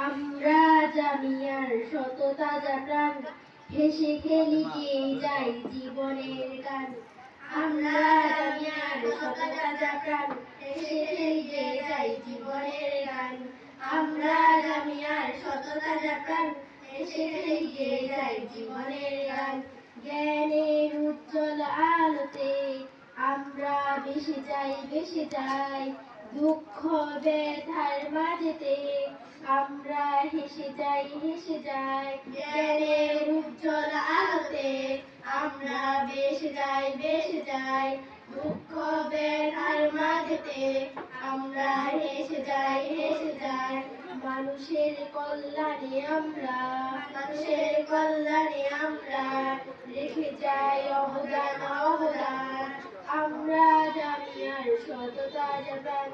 আমরা জামিয়ার শত তাজা প্রাণ, হেসে খেলি গেয়ে যাই জীবনের গান। আমরা জামিয়ার শত তাজা প্রাণ, হেসে খেলি গেয়ে যাই জীবনের গান। আমরা জামিয়ার শত তাজা প্রাণ, হেসে খেলি গেয়ে যাই জীবনের গান। জ্ঞানের উজ্জ্বল আলোতে আমরা ভেসে যাই দুঃখ ব্যথার মাঝেতে আমরা হেসে যাই জ্ঞানের উজ্জ্বল আলোতে আমরা ভেসে যাই দুঃখ ব্যথার মাঝেতে আমরা হেসে যাই মানুষের কল্যাণে আমরা রেখে যাই অবদান। আমরা জামিয়ার শত তাজা প্রাণ,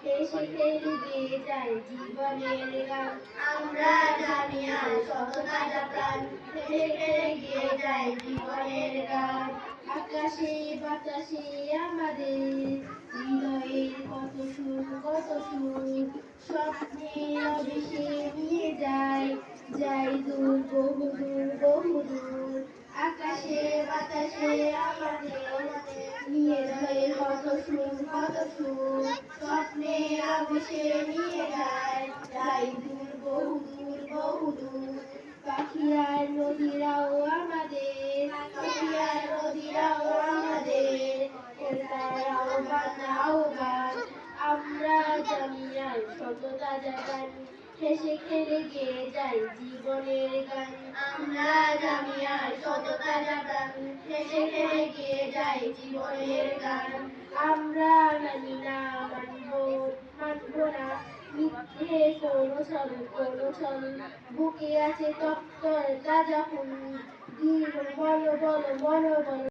হেসে খেলি গেয়ে যাই জীবনের গান। আমরা জামিয়ার শত তাজা প্রাণ, হেসে খেলি গেয়ে যাই জীবনের গান। আকাশে বাতাসে আমাদের হৃদয়ের কত সুর স্বপ্নের অবেশে নিয়ে যাই দূর বহু দূর। আকাশে বাতাসে আমাদের নিয়ে যায় কত সুর স্বপ্নের আবেশে নিয়ে যাই দূর বহু দূর। পাখি আর নদীরাও আমাদের আহ্বান। আমরা জামিয়ার শত তাজা গান, হেসে খেলে গেয়ে যাই জীবনের গান। আমরা জামিয়ার শত তাজা গান, হেসে খেলে গেয়ে যাই জীবনের গান। আমরা মানি না মানব না মিথ্যে কোনো ছল বুকে আছে তপ্ত তাজা খুন। বলো